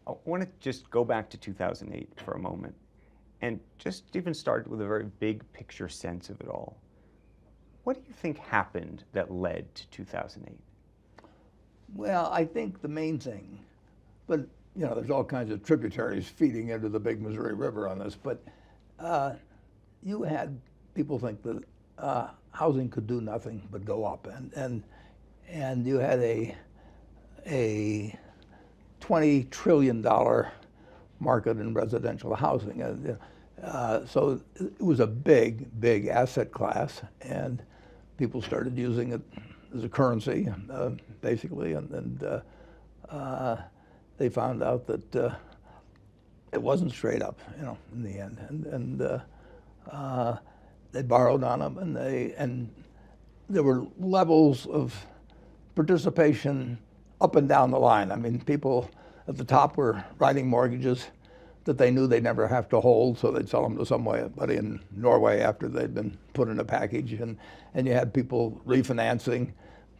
I want to just go back to 2008 for a moment and just even start with a very big picture sense of it all. What do you think happened that led to 2008? Well, I think the main thing, but there's all kinds of tributaries feeding into the big Missouri River on this, but you had people think that housing could do nothing but go up, and you had a $20 trillion market in residential housing. So it was a big asset class, and people started using it as a currency, basically, and they found out that it wasn't straight up, in the end, and they borrowed on them, and there were levels of participation up and down the line. I mean, people at the top were writing mortgages that they knew they'd never have to hold, so they'd sell them to somebody in Norway after they'd been put in a package, and you had people refinancing,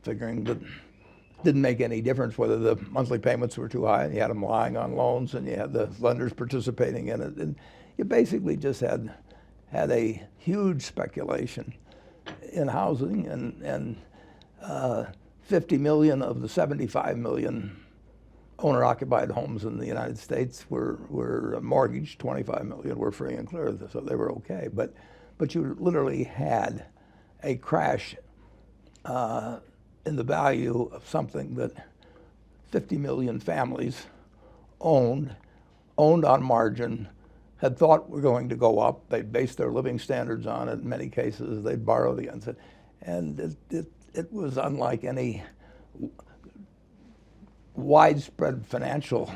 figuring that it didn't make any difference whether the monthly payments were too high, and you had them lying on loans, and you had the lenders participating in it, and you basically just had a huge speculation in housing, and 50 million of the 75 million owner-occupied homes in the United States were mortgaged. 25 million were free and clear, so they were okay. But you literally had a crash in the value of something that 50 million families owned on margin, had thought were going to go up. They'd based their living standards on it. In many cases, they'd borrowed against it. And it was unlike any widespread financial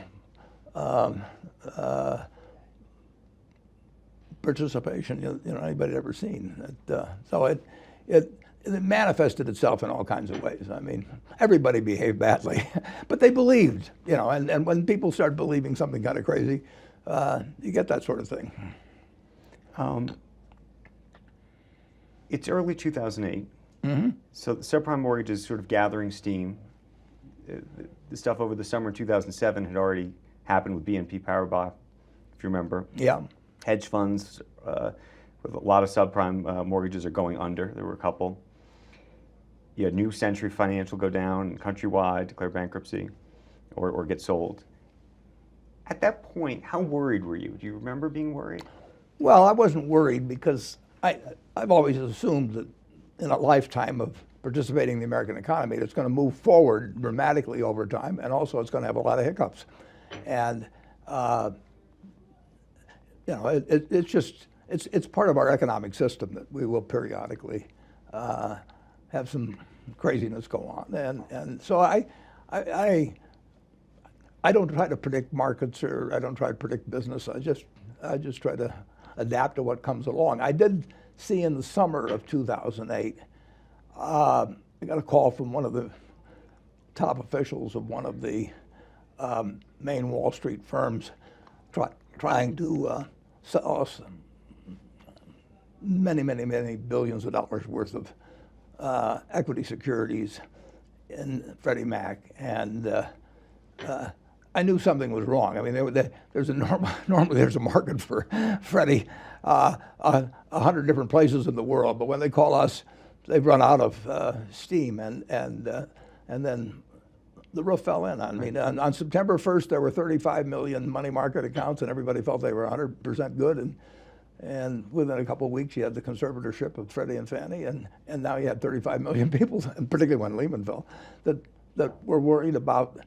participation anybody had ever seen. So it manifested itself in all kinds of ways. I mean, everybody behaved badly, but they believed, and when people start believing something kind of crazy, you get that sort of thing. It's early 2008, so the subprime mortgage is sort of gathering steam. The stuff over the summer of 2007 had already happened with BNP Paribas, if you remember. Yeah. Hedge funds with a lot of subprime mortgages are going under. There were a couple. You had New Century Financial go down, and Countrywide declare bankruptcy or get sold. At that point, how worried were you? Do you remember being worried? Well, I wasn't worried because I've always assumed that in a lifetime of participating in the American economy, it's going to move forward dramatically over time, and also it's going to have a lot of hiccups. And it's part of our economic system that we will periodically have some craziness go on. And so I don't try to predict markets, or I don't try to predict business. I just try to adapt to what comes along. I did see in the summer of 2008, I got a call from one of the top officials of one of the main Wall Street firms trying to sell us many billions of dollars worth of equity securities in Freddie Mac, and I knew something was wrong. I mean, normally there's a market for Freddie 100 different places in the world, but when they call us, they've run out of steam, and then the roof fell in on me. On September 1st, there were 35 million money market accounts, and everybody felt they were 100% good. And within a couple of weeks, you had the conservatorship of Freddie and Fannie, and now you had 35 million people, and particularly when Lehman fell, that were worried about.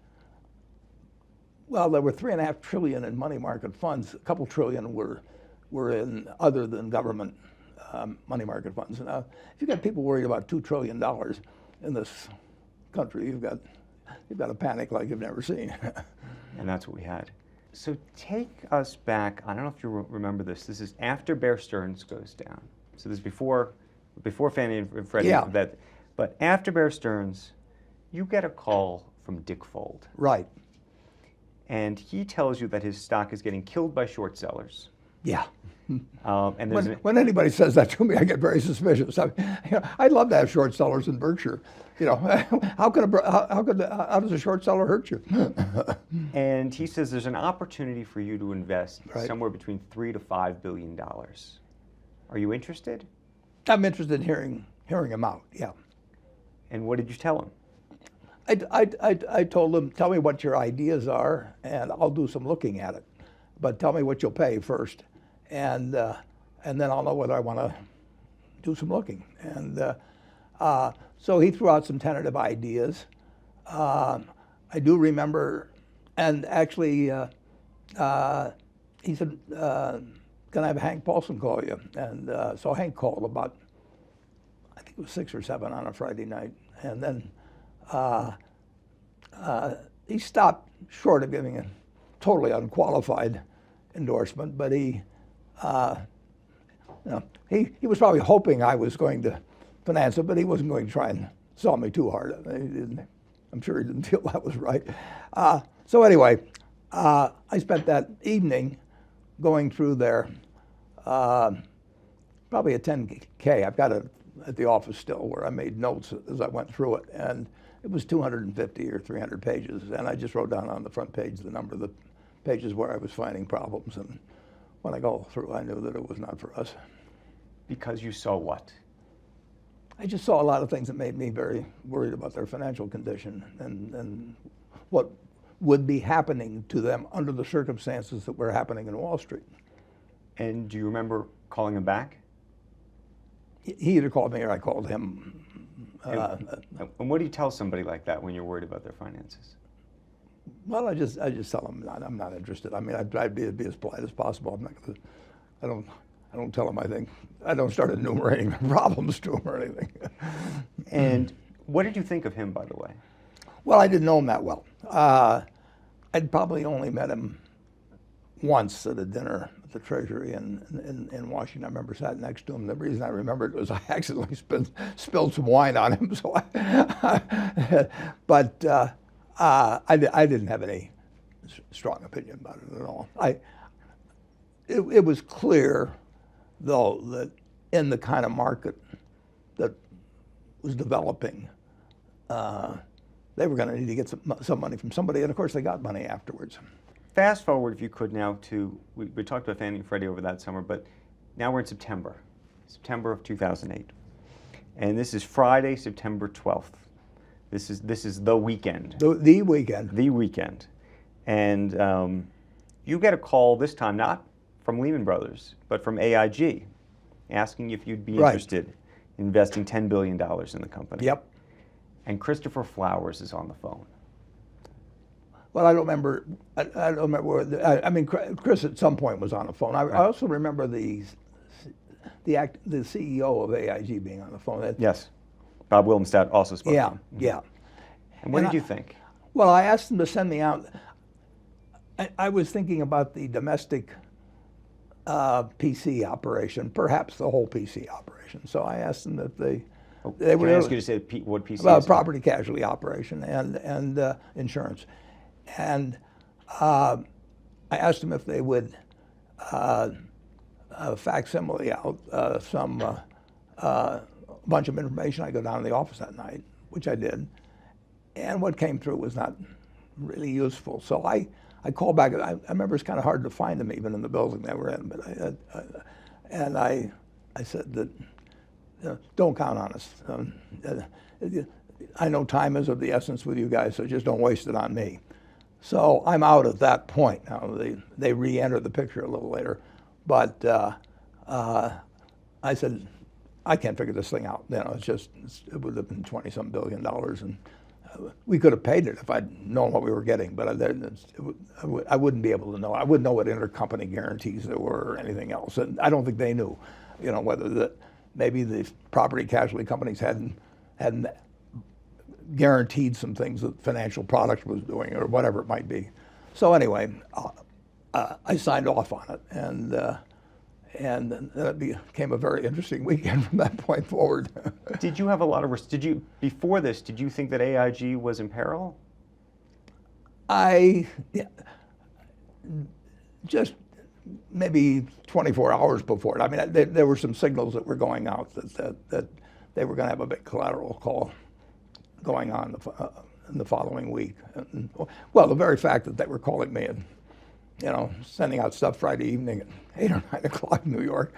Well, there were $3.5 trillion in money market funds. A couple trillion were in other than government money market funds. Now, if you've got people worried about $2 trillion in this country, you've got a panic like you've never seen. And that's what we had. So take us back. I don't know if you remember this. This is after Bear Stearns goes down. So this is before Fannie and Freddie. Yeah. But after Bear Stearns, you get a call from Dick Fold. Right. And he tells you that his stock is getting killed by short sellers. Yeah. And there's When anybody says that to me, I get very suspicious. I'd love to have short sellers in Berkshire. How does a short seller hurt you? and he says there's an opportunity for you to invest Right. somewhere between $3 to $5 billion. Are you interested? I'm interested in hearing him out. Yeah. And what did you tell him? I told him, tell me what your ideas are, and I'll do some looking at it. But tell me what you'll pay first, and then I'll know whether I want to do some looking. And so he threw out some tentative ideas. I do remember, and actually, he said, "Can I have Hank Paulson call you?" And so Hank called about, I think it was 6 or 7 on a Friday night, and then he stopped short of giving a totally unqualified endorsement, but he was probably hoping I was going to finance it, but he wasn't going to try and sell me too hard. I'm sure he didn't feel that was right. So anyway, I spent that evening going through there, probably a 10K. I've got it at the office still where I made notes as I went through it, and it was 250 or 300 pages, and I just wrote down on the front page the number of the pages where I was finding problems, and when I go through, I knew that it was not for us. Because you saw what? I just saw a lot of things that made me very worried about their financial condition and what would be happening to them under the circumstances that were happening in Wall Street. And do you remember calling him back? He either called me or I called him. And what do you tell somebody like that when you're worried about their finances? Well, I just tell them I'm not interested. I mean, I try to be as polite as possible. I'm not gonna, I don't tell them I don't start enumerating problems to them or anything. And what did you think of him, by the way? Well, I didn't know him that well. I'd probably only met him once at a dinner at the Treasury in Washington. I remember sat next to him. The reason I remember it was I accidentally spilled some wine on him. So, but I didn't have any strong opinion about it at all. It was clear, though, that in the kind of market that was developing, they were going to need to get some money from somebody, and of course they got money afterwards. Fast forward, if you could, now to, we talked about Fannie and Freddie over that summer, but now we're in September of 2008. And this is Friday, September 12th. This is the weekend. The weekend. The weekend. And you get a call this time, not from Lehman Brothers, but from AIG, asking if you'd be interested in investing $10 billion in the company. Yep. And Christopher Flowers is on the phone. Well, I don't remember. I don't remember. I mean, Chris at some point was on the phone. I also remember the CEO of AIG being on the phone. Yes, Bob Wildenstadt also spoke. Yeah, yeah. And what did you think? Well, I asked them to send me out. I was thinking about the domestic PC operation, perhaps the whole PC operation. So I asked them if they Can I ask you to say what PC well, is? property casualty operation and insurance. And I asked them if they would facsimile out some bunch of information. I go down to the office that night, which I did. And what came through was not really useful. So I called back. I remember it's kind of hard to find them even in the building they were in. But I said that don't count on us. I know time is of the essence with you guys, so just don't waste it on me. So I'm out at that point. Now they re-enter the picture a little later, but I said I can't figure this thing out. It would have been $20-some billion, and we could have paid it if I'd known what we were getting. But I wouldn't be able to know. I wouldn't know what intercompany guarantees there were or anything else, and I don't think they knew. Whether maybe the property casualty companies hadn't guaranteed some things that Financial Products was doing or whatever it might be. So anyway, I signed off on it, and it became a very interesting weekend from that point forward. Did you have a lot of before this, did you think that AIG was in peril? Just maybe 24 hours before it. I mean, there were some signals that were going out that they were going to have a big collateral call going on in the following week. And, well, the very fact that they were calling me and, sending out stuff Friday evening at 8 or 9 o'clock in New York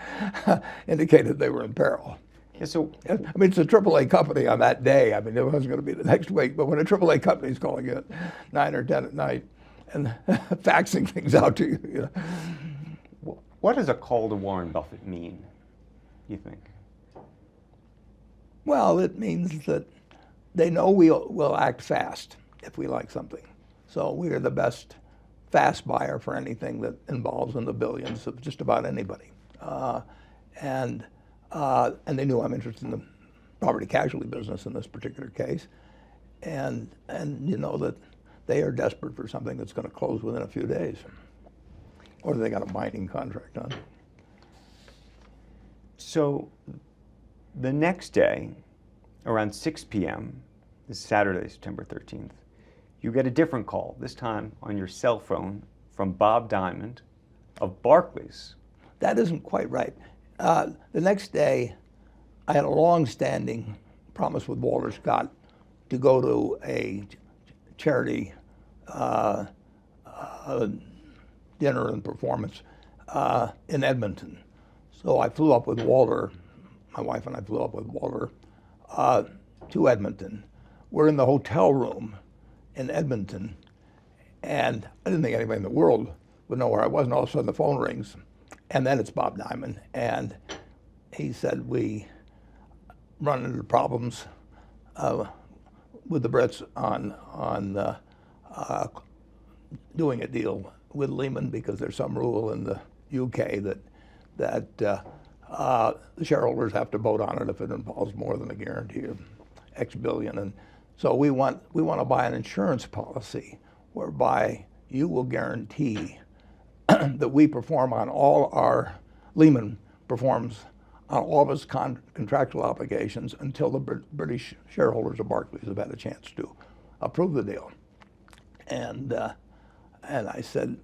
indicated they were in peril. Yeah, so I mean, it's a AAA company on that day. I mean, it wasn't going to be the next week, but when a AAA company is calling you at 9 or 10 at night and faxing things out to you, what does a call to Warren Buffett mean, you think? Well, it means that they know we'll act fast if we like something. So we are the best fast buyer for anything that involves in the billions of just about anybody. And they knew I'm interested in the property casualty business in this particular case. And you know that they are desperate for something that's going to close within a few days. Or they got a binding contract on. So the next day, around 6 p.m., this Saturday, September 13th, you get a different call, this time on your cell phone, from Bob Diamond of Barclays. That isn't quite right. The next day, I had a long-standing promise with Walter Scott to go to a charity dinner and performance in Edmonton. So I flew up with Walter, my wife and I flew up with Walter to Edmonton. We're in the hotel room in Edmonton, and I didn't think anybody in the world would know where I was, and all of a sudden the phone rings, and then it's Bob Diamond, and he said, we run into problems with the Brits on doing a deal with Lehman because there's some rule in the UK that the shareholders have to vote on it if it involves more than a guarantee of X billion. And so we want to buy an insurance policy whereby you will guarantee that we perform on all our, Lehman performs on all of its contractual obligations until the British shareholders of Barclays have had a chance to approve the deal. And I said,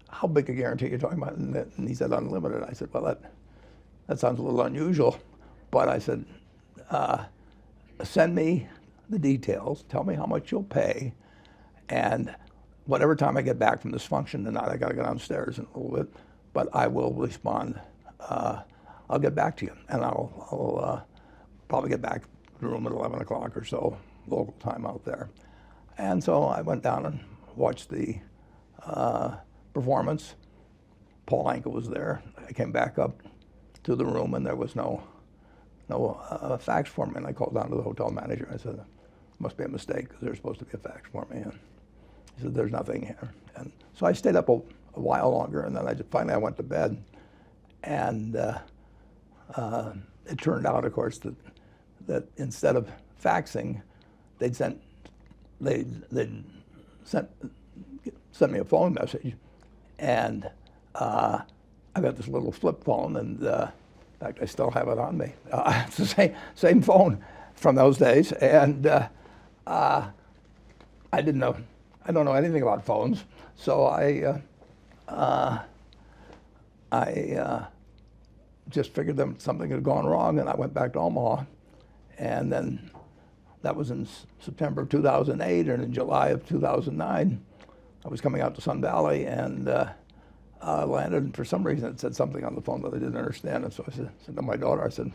how big a guarantee are you talking about? And he said, unlimited. I said, well, that sounds a little unusual. But I said, send me the details, tell me how much you'll pay, and whatever time I get back from this function tonight, I got to go downstairs in a little bit, but I will respond. I'll get back to you, and I'll probably get back to the room at 11 o'clock or so, local time out there. And so I went down and watched the performance. Paul Anka was there. I came back up to the room, and there was no fax for me. And I called down to the hotel manager. I said, must be a mistake because there's supposed to be a fax for me. And he said, there's nothing here. And so I stayed up a while longer, and then finally I went to bed. And it turned out, of course, that instead of faxing, they'd sent me a phone message, and I got this little flip phone, and in fact, I still have it on me. It's the same phone from those days, and I don't know anything about phones, so I just figured that something had gone wrong, and I went back to Omaha, and then that was in September of 2008, and in July of 2009, I was coming out to Sun Valley and landed, and for some reason it said something on the phone that I didn't understand, and so I said to my daughter, I said,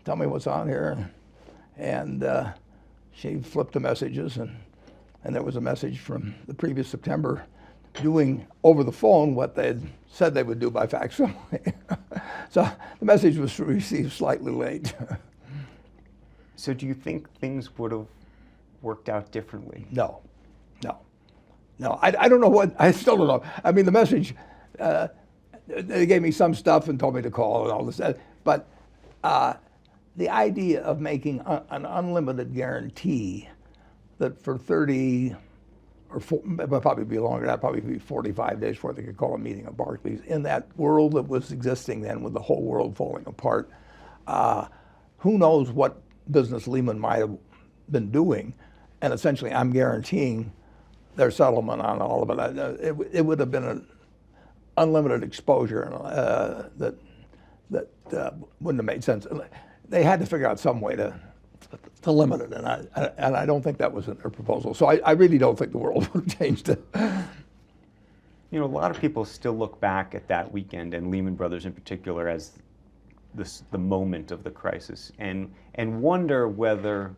tell me what's on here, and she flipped the messages, and there was a message from the previous September doing over the phone what they had said they would do by facsimile. So the message was received slightly late. So do you think things would have worked out differently? No. I don't know what, I still don't know. I mean, the message, they gave me some stuff and told me to call and all this, but the idea of making an unlimited guarantee that for 30 or it would probably be longer, that'd probably be 45 days before they could call a meeting at Barclays. In that world that was existing then with the whole world falling apart, who knows what business Lehman might have been doing, and essentially I'm guaranteeing their settlement on all of it. It would have been unlimited exposure that wouldn't have made sense. They had to figure out some way to limit it, and I don't think that was in their proposal. So I really don't think the world would have changed it. You know, a lot of people still look back at that weekend and Lehman Brothers in particular as the moment of the crisis, and wonder whether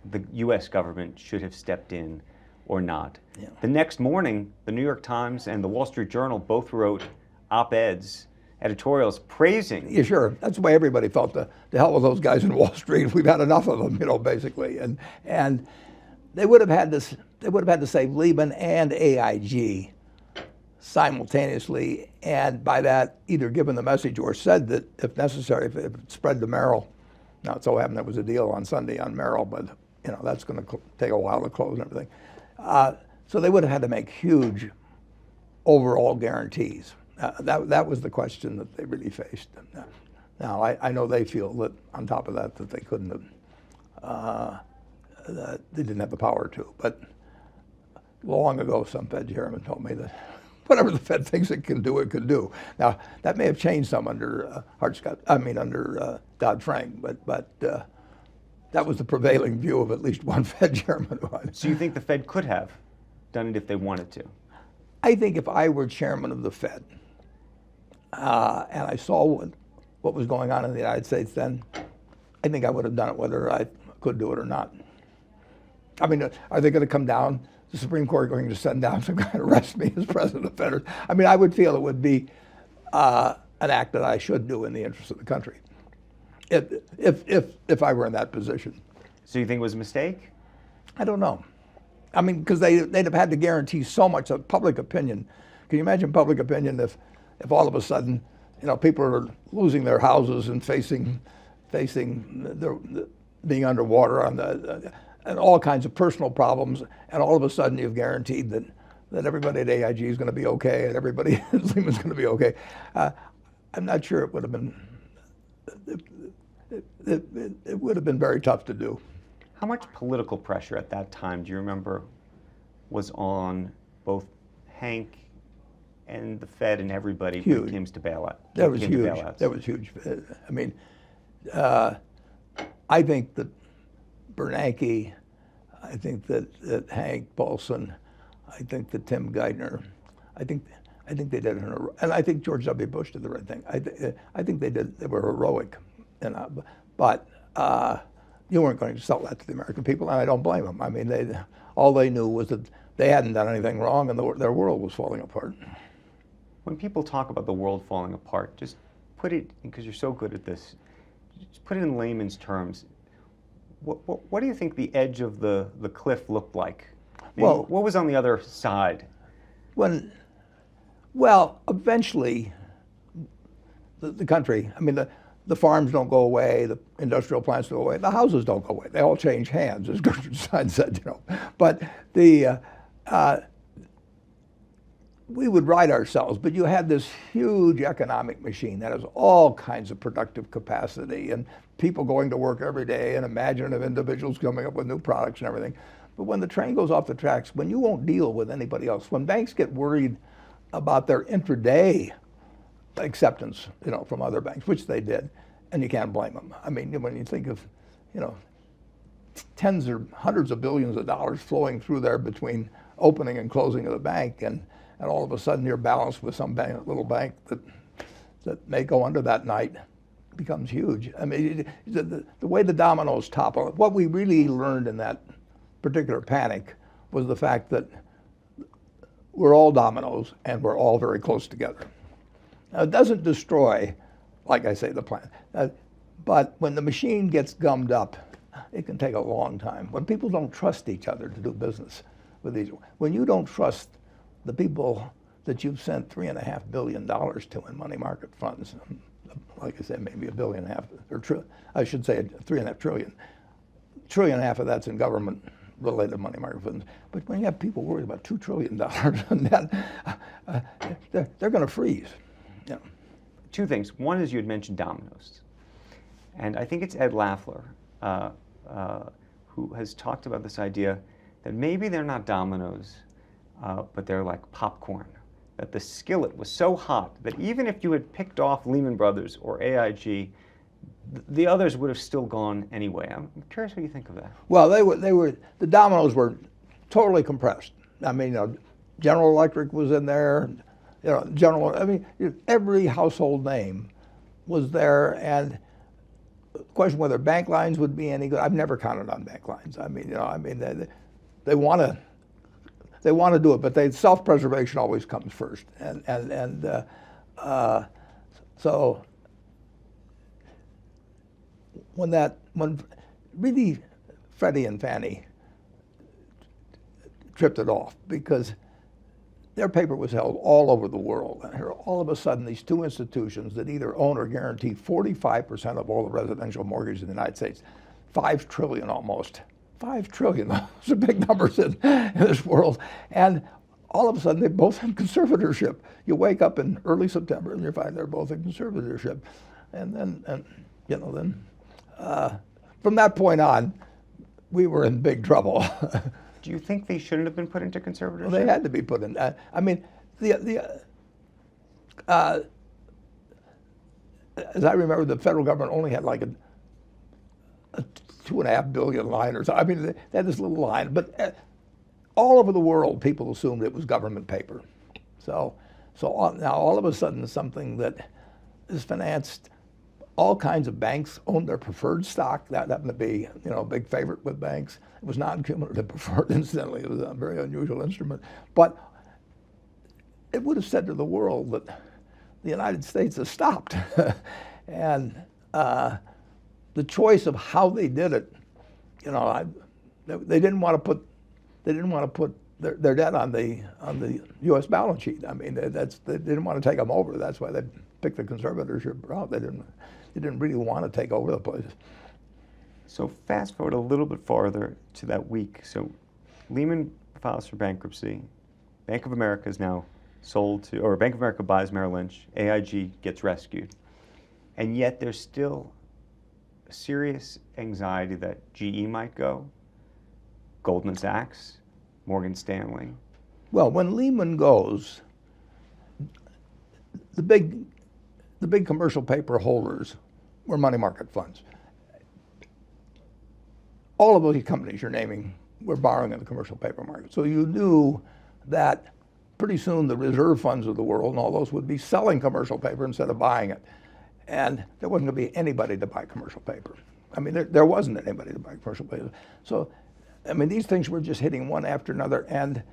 the U.S. government should have stepped in or not. Yeah. The next morning, the New York Times and the Wall Street Journal both wrote op-eds, editorials praising. Yeah, sure. That's the way everybody felt. The hell with those guys in Wall Street. We've had enough of them, basically. And they would have had this. They would have had to save Lehman and AIG simultaneously, and by that either given the message or said that if necessary, if it spread to Merrill. Now it so happened there was a deal on Sunday on Merrill, but that's going to take a while to close and everything. So they would have had to make huge overall guarantees. That was the question that they really faced. Now I know they feel that on top of that they couldn't have, that they didn't have the power to. But long ago, some Fed chairman told me that whatever the Fed thinks it can do, it could do. Now that may have changed some under under Dodd-Frank, but that was the prevailing view of at least one Fed chairman. So you think the Fed could have done it if they wanted to? I think if I were chairman of the Fed and I saw what was going on in the United States then, I think I would have done it whether I could do it or not. I mean, are they going to come down? The Supreme Court going to send down some guy to arrest me as president of the Fed? I mean, I would feel it would be an act that I should do in the interest of the country, if I were in that position. So you think it was a mistake? I don't know. I mean, because they'd have had to guarantee so much of public opinion. Can you imagine public opinion if all of a sudden, people are losing their houses and facing being underwater and all kinds of personal problems, and all of a sudden you've guaranteed that everybody at AIG is going to be okay and everybody at Lehman's going to be okay. I'm not sure it would have been. It would have been very tough to do. How much political pressure at that time, do you remember, was on both Hank and the Fed and everybody when it came to bailout? That was huge. That was huge. I mean, I think that Bernanke, I think that Hank Paulson, I think that Tim Geithner, I think they did it and I think George W. Bush did the right thing. I think they were heroic, but you weren't going to sell that to the American people, and I don't blame them. I mean, all they knew was that they hadn't done anything wrong, and their world was falling apart. When people talk about the world falling apart, just put it, because you're so good at this, just put it in layman's terms. What do you think the edge of the cliff looked like? Maybe, well, what was on the other side? Eventually, the country, I mean, the farms don't go away, the industrial plants don't go away, the houses don't go away. They all change hands, as Gertrude Stein said, But we would right ourselves, but you had this huge economic machine that has all kinds of productive capacity and people going to work every day and imaginative individuals coming up with new products and everything. But when the train goes off the tracks, when you won't deal with anybody else, when banks get worried about their intraday acceptance, from other banks, which they did, and you can't blame them. I mean, when you think of, tens or hundreds of billions of dollars flowing through there between opening and closing of the bank, and all of a sudden you're balanced with some little bank that may go under that night, becomes huge. I mean, the way the dominoes topple, what we really learned in that particular panic was the fact that we're all dominoes and we're all very close together. Now, it doesn't destroy, like I say, the plant. But when the machine gets gummed up, it can take a long time. When people don't trust each other to do business with each other, when you don't trust the people that you've sent $3.5 billion to in money market funds, like I said, maybe $1.5 billion, or I should say $3.5 trillion. $1.5 trillion of that's in government-related money market funds. But when you have people worried about $2 trillion on that, they're going to freeze. Yeah. Two things. One is you had mentioned dominoes. And I think it's Ed Lafler who has talked about this idea that maybe they're not dominoes, but they're like popcorn. that the skillet was so hot that even if you had picked off Lehman Brothers or AIG, the others would have still gone anyway. I'm curious what you think of that. Well, the dominoes were totally compressed. I mean, General Electric was in there, every household name was there, and the question whether bank lines would be any good, I've never counted on bank lines. They want to do it, but self-preservation always comes first, so when really Freddie and Fannie tripped it off, because their paper was held all over the world. And here, all of a sudden, these two institutions that either own or guarantee 45% of all the residential mortgages in the United States, $5 trillion almost. $5 trillion, those are big numbers in this world. And all of a sudden, they both have conservatorship. You wake up in early September and you find they're both in conservatorship. And then from that point on, we were in big trouble. Do you think they shouldn't have been put into conservatorship? Well, they had to be put in. As I remember, the federal government only had like a $2.5 billion line or something. I mean, they had this little line, but all over the world, people assumed it was government paper. So now all of a sudden, something that is financed, all kinds of banks owned their preferred stock. That happened to be, a big favorite with banks. It was non-cumulative preferred, incidentally. It was a very unusual instrument. But it would have said to the world that the United States has stopped. And the choice of how they did it, they didn't want to put their debt on the U.S. balance sheet. I mean, they didn't want to take them over. That's why they picked the conservatorship route. They didn't really want to take over the place. So fast forward a little bit farther to that week. So Lehman files for bankruptcy. Bank of America is now sold to, or Bank of America buys Merrill Lynch. AIG gets rescued. And yet there's still a serious anxiety that GE might go, Goldman Sachs, Morgan Stanley. Well, when Lehman goes, the big commercial paper holders were money market funds. All of those companies you're naming were borrowing in the commercial paper market. So you knew that pretty soon the reserve funds of the world and all those would be selling commercial paper instead of buying it. And there wasn't going to be anybody to buy commercial paper. I mean, there wasn't anybody to buy commercial paper. So, I mean, these things were just hitting one after another. And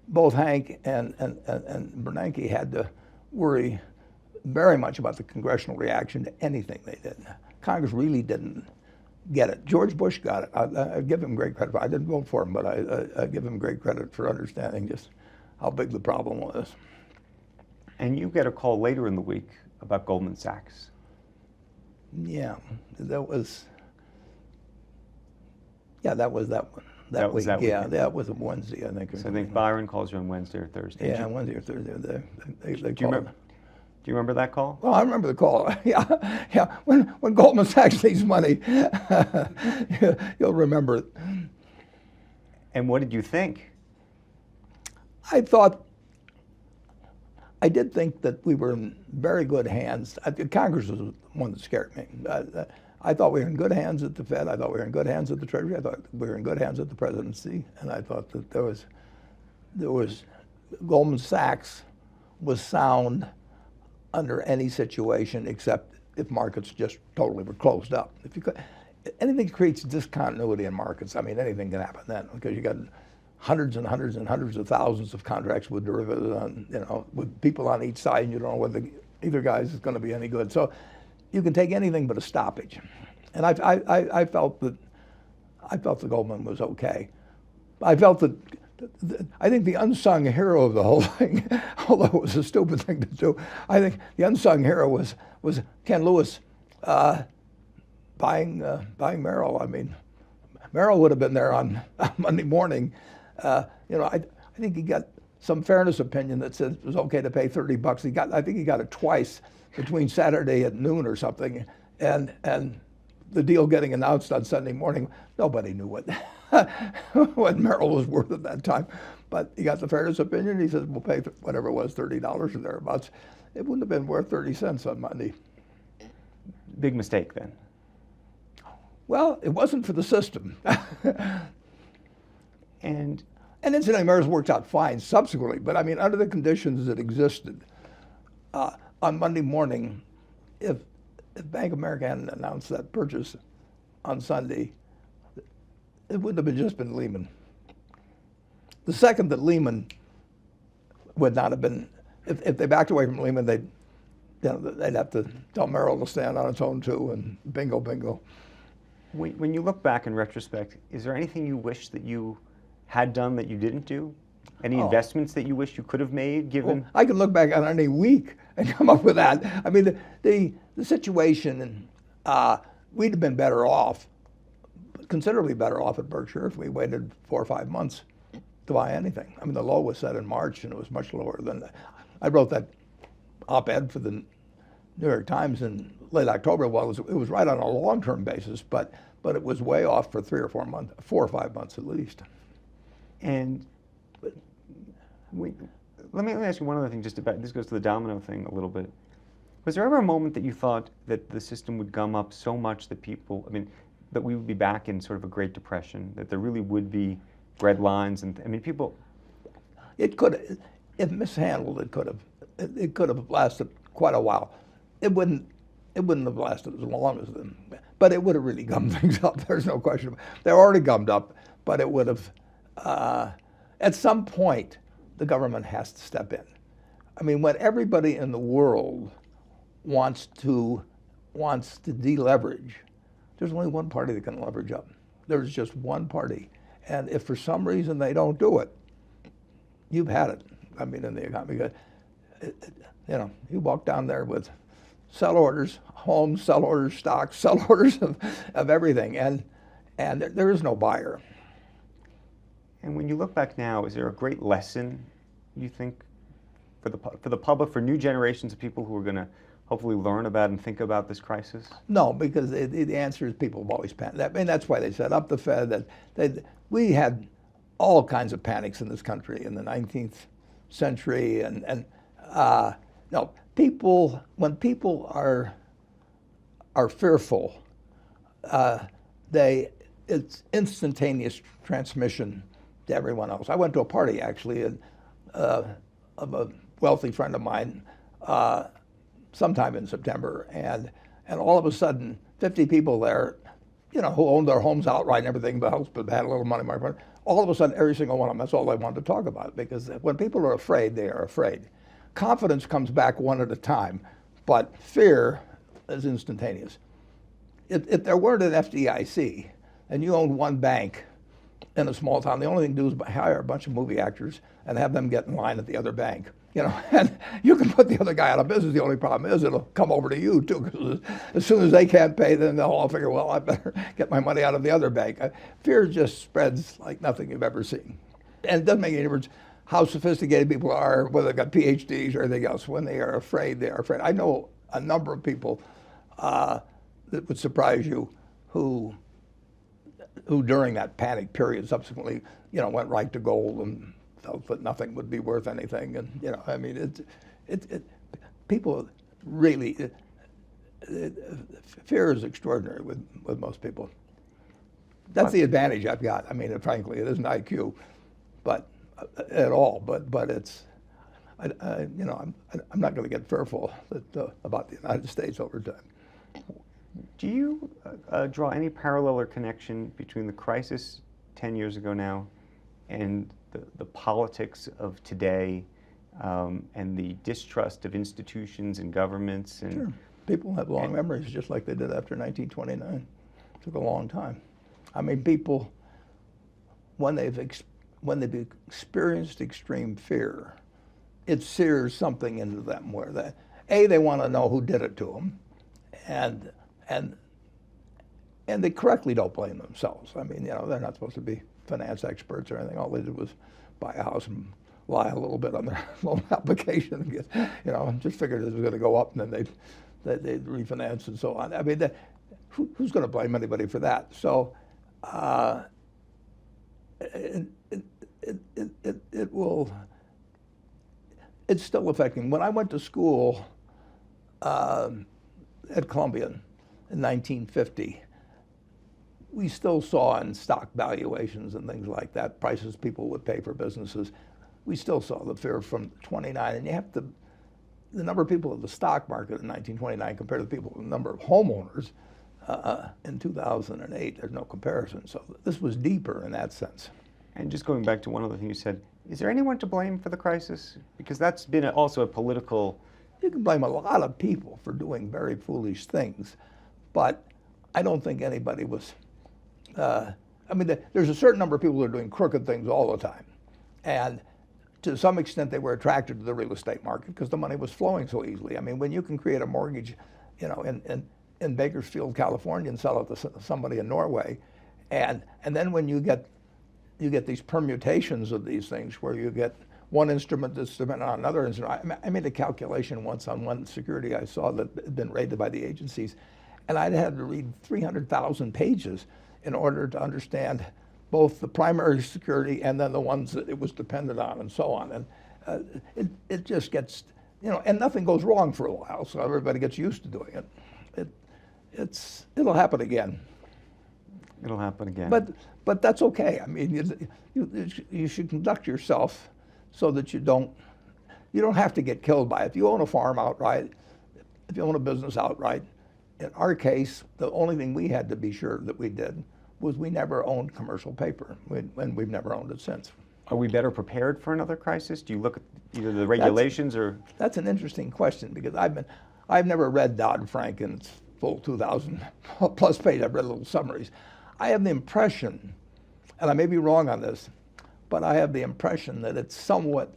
both Hank and Bernanke had to worry very much about the congressional reaction to anything they did. Congress really didn't get it. George Bush got it. I give him great credit. I didn't vote for him, but I give him great credit for understanding just how big the problem was. And you get a call later in the week about Goldman Sachs. Yeah, that was that one. That week. That yeah, weekend. That was a Wednesday, I think. So I think Byron calls you on Wednesday or Thursday. Yeah, Wednesday or Thursday. They Do you remember that call? Well, I remember the call. Yeah. When Goldman Sachs needs money, you'll remember it. And what did you think? I did think that we were in very good hands. Congress was the one that scared me. I thought we were in good hands at the Fed. I thought we were in good hands at the Treasury. I thought we were in good hands at the presidency. And I thought that there was Goldman Sachs was sound under any situation except if markets just totally were closed up. If you could, anything that creates discontinuity in markets, I mean, anything can happen then, because you got hundreds and hundreds and hundreds of thousands of contracts with derivatives on, with people on each side, and you don't know whether either guy's is going to be any good. So you can take anything but a stoppage. And I felt that the Goldman was okay. I felt that I think the unsung hero of the whole thing, although it was a stupid thing to do, I think the unsung hero was Ken Lewis buying Merrill. I mean, Merrill would have been there on Monday morning. I think he got some fairness opinion that said it was okay to pay $30. I think he got it twice between Saturday at noon or something, and the deal getting announced on Sunday morning. Nobody knew what Merrill was worth at that time, But he got the fairness opinion. He says, we'll pay whatever it was, $30 or thereabouts. It wouldn't have been worth 30 cents on Monday. Big mistake then. Well, it wasn't for the system. And incidentally, Maris worked out fine subsequently. But I mean, under the conditions that existed, on Monday morning, if Bank of America hadn't announced that purchase on Sunday, it wouldn't have just been Lehman. The second that Lehman would not have been, if they backed away from Lehman, they'd have to tell Merrill to stand on its own too, and bingo, bingo. when you look back in retrospect, is there anything you wish that you had done that you didn't do? Any investments that you wish you could have made, given? Well, I can look back on any week and come up with that. I mean, the situation, we'd have been better off, considerably better off at Berkshire if we waited 4 or 5 months to buy anything. I mean, the low was set in March, and it was much lower than that. I wrote that op-ed for the New York Times in late October. Well, it was right on a long-term basis, but it was way off for 3 or 4 months, 4 or 5 months at least. And let me ask you one other thing, just about this goes to the domino thing a little bit. Was there ever a moment that you thought that the system would gum up so much that people, I mean, that we would be back in sort of a Great Depression, that there really would be red lines, and I mean, people? It could, if mishandled, it could have lasted quite a while. It wouldn't have lasted as long as them, but it would have really gummed things up. There's no question. They're already gummed up, but it would have. At some point, the government has to step in. I mean, when everybody in the world wants to deleverage, there's only one party that can leverage up. There's just one party. And if for some reason they don't do it, you've had it. I mean, in the economy, you walk down there with sell orders, homes, sell orders, stocks, sell orders of everything, and there is no buyer. And when you look back now, is there a great lesson, you think, for the public, for new generations of people who are going to hopefully learn about and think about this crisis? No, because the answer is people have always panicked. I mean, that's why they set up the Fed. We had all kinds of panics in this country in the 19th century, and no, when people are fearful, it's instantaneous transmission to everyone else. I went to a party actually of a wealthy friend of mine sometime in September, and all of a sudden 50 people there, who owned their homes outright and everything else, but had a little money. All of a sudden, every single one of them, that's all they wanted to talk about, because when people are afraid, they are afraid. Confidence comes back one at a time, but fear is instantaneous. If there weren't an FDIC and you owned one bank in a small town, the only thing to do is hire a bunch of movie actors and have them get in line at the other bank. And you can put the other guy out of business. The only problem is it'll come over to you too, because as soon as they can't pay, then they'll all figure, well, I better get my money out of the other bank. Fear just spreads like nothing you've ever seen. And it doesn't make any difference how sophisticated people are, whether they've got PhDs or anything else. When they are afraid, they are afraid. I know a number of people that would surprise you who during that panic period subsequently, went right to gold and felt that nothing would be worth anything. And, I mean, people really, fear is extraordinary with most people. That's the advantage I've got. I mean, frankly, it isn't IQ, but at all. But it's, I'm not going to get fearful about the United States over time. Do you draw any parallel or connection between the crisis 10 years ago now and the politics of today, and the distrust of institutions and governments? And sure. People have long memories, just like they did after 1929. It took a long time. I mean, people, when they've experienced extreme fear, it sears something into them where they want to know who did it to them, and they correctly don't blame themselves. I mean, they're not supposed to be finance experts or anything. All they did was buy a house and lie a little bit on their loan application and get, just figured it was going to go up, and then they'd refinance and so on. I mean, who's going to blame anybody for that? So it will, it's still affecting. When I went to school at Columbia in 1950, we still saw in stock valuations and things like that, prices people would pay for businesses. We still saw the fear from 29, and you have to, the number of people in the stock market in 1929 compared to the people, the number of homeowners in 2008, there's no comparison. So this was deeper in that sense. And just going back to one other thing you said, is there anyone to blame for the crisis? Because that's been also a political... You can blame a lot of people for doing very foolish things, but I don't think anybody was, I mean, there's a certain number of people who are doing crooked things all the time. And to some extent, they were attracted to the real estate market because the money was flowing so easily. I mean, when you can create a mortgage, you know, in Bakersfield, California, and sell it to somebody in Norway, and then when you get these permutations of these things where you get one instrument that's dependent on another instrument. I made a calculation once on one security I saw that had been raided by the agencies, and I'd had to read 300,000 pages in order to understand both the primary security and then the ones that it was dependent on and so on. And it just gets, you know, and nothing goes wrong for a while, so everybody gets used to doing it. It'll happen again. It'll happen again. But that's okay. I mean, you should conduct yourself so that you don't have to get killed by it. If you own a farm outright, if you own a business outright, in our case, the only thing we had to be sure that we did was we never owned commercial paper, and we've never owned it since. Are we better prepared for another crisis? Do you look at either the regulations or? That's an interesting question because I've never read Dodd-Frank in its full 2,000 plus page. I've read little summaries. I have the impression, and I may be wrong on this, but I have the impression that it somewhat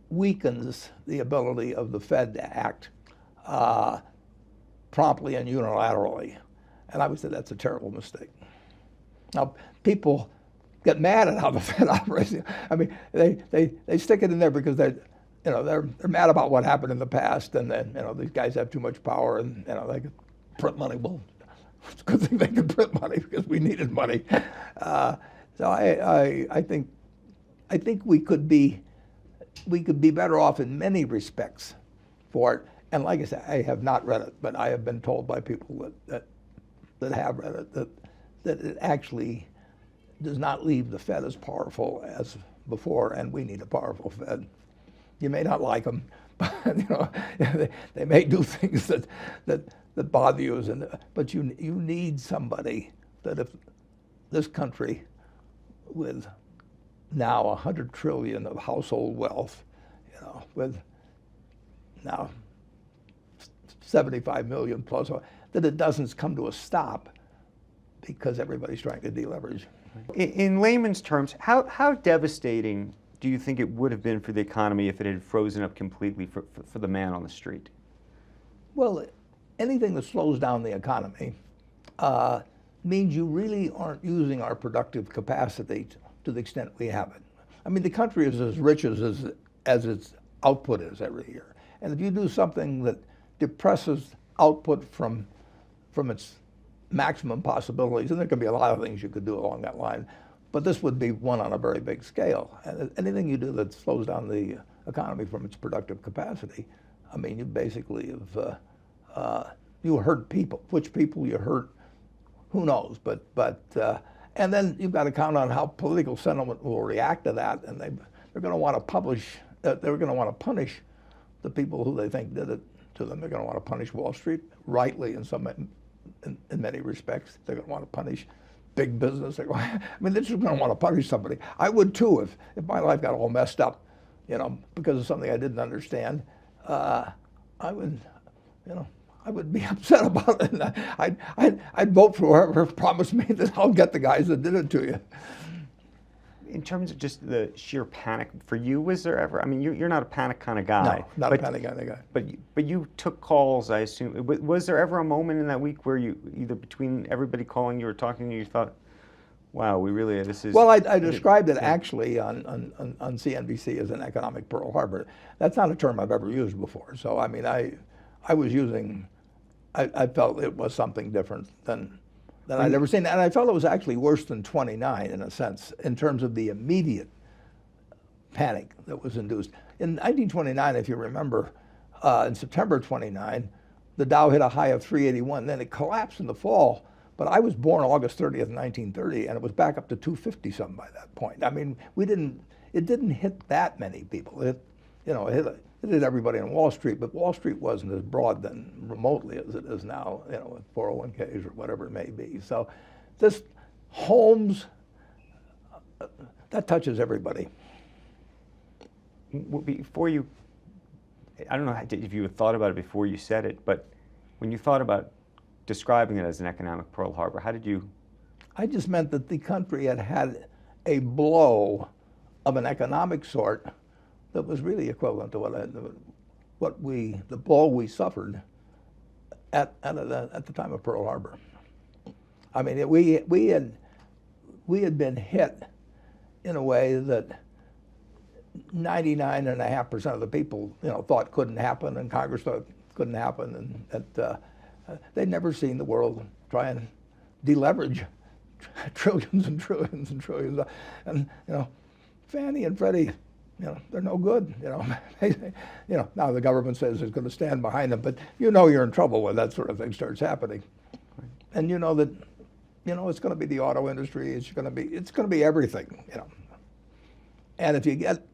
weakens the ability of the Fed to act promptly and unilaterally. And I would say that's a terrible mistake. Now, people get mad at how the Fed operates. I mean, they stick it in there because they're mad about what happened in the past, and then, you know, these guys have too much power, and, you know, they could print money. Well, it's a good thing they could print money because we needed money. So I think we could be better off in many respects for it. And like I said, I have not read it, but I have been told by people that have read it that it actually does not leave the Fed as powerful as before, and we need a powerful Fed. You may not like them, but, you know, they may do things that bother you, but you need somebody that, if this country with now 100 trillion of household wealth, you know, with now 75 million plus, that it doesn't come to a stop because everybody's trying to deleverage. In layman's terms, how devastating do you think it would have been for the economy if it had frozen up completely for the man on the street? Well, anything that slows down the economy means you really aren't using our productive capacity to the extent we have it. I mean, the country is as rich as its output is every year. And if you do something that depresses output from its maximum possibilities, and there can be a lot of things you could do along that line, but this would be one on a very big scale. And anything you do that slows down the economy from its productive capacity, I mean, you basically have, you hurt people. Which people you hurt, who knows? But and then you've got to count on how political sentiment will react to that, and they're going to want to publish. They're going to want to punish the people who they think did it to them. They're going to want to punish Wall Street, rightly in many respects. They're going to want to punish big business. I mean, they're just going to want to punish somebody. I would too if my life got all messed up, you know, because of something I didn't understand. I would be upset about it. And I'd vote for whoever promised me that I'll get the guys that did it to you. In terms of just the sheer panic, for you, was there ever, I mean, you're not a panic kind of guy. No, not a panic kind of guy. But you took calls, I assume. Was there ever a moment in that week where you, either between everybody calling you or talking to you, you thought, wow, we really, this is... Well, I described it actually on CNBC as an economic Pearl Harbor. That's not a term I've ever used before. So, I mean, I was using, I felt it was something different than I'd ever seen. And I felt it was actually worse than 29 in a sense, in terms of the immediate panic that was induced. In 1929, if you remember, in September 29, the Dow hit a high of 381. Then it collapsed in the fall. But I was born August 30th, 1930, and it was back up to 250 something by that point. I mean, it didn't hit that many people. It hit everybody on Wall Street, but Wall Street wasn't as broad then remotely as it is now, with 401ks or whatever it may be. So this homes, that touches everybody. Before you, I don't know if you had thought about it before you said it, but when you thought about describing it as an economic Pearl Harbor, how did you? I just meant that the country had had a blow of an economic sort that was really equivalent to the blow we suffered at the time of Pearl Harbor. I mean, we had been hit in a way that 99.5% of the people thought couldn't happen, and Congress thought couldn't happen, and that they'd never seen the world try and deleverage trillions and trillions and trillions, and Fannie and Freddie, they're no good. Now the government says it's going to stand behind them, but you're in trouble when that sort of thing starts happening, and that it's going to be the auto industry, it's going to be everything, and if you get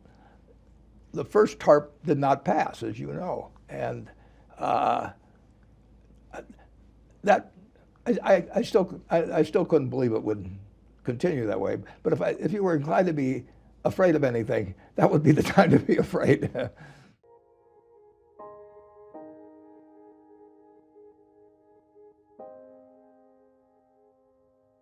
the first TARP did not pass, as you know, and that I still couldn't believe it would continue that way. But if you were inclined to be afraid of anything, that would be the time to be afraid.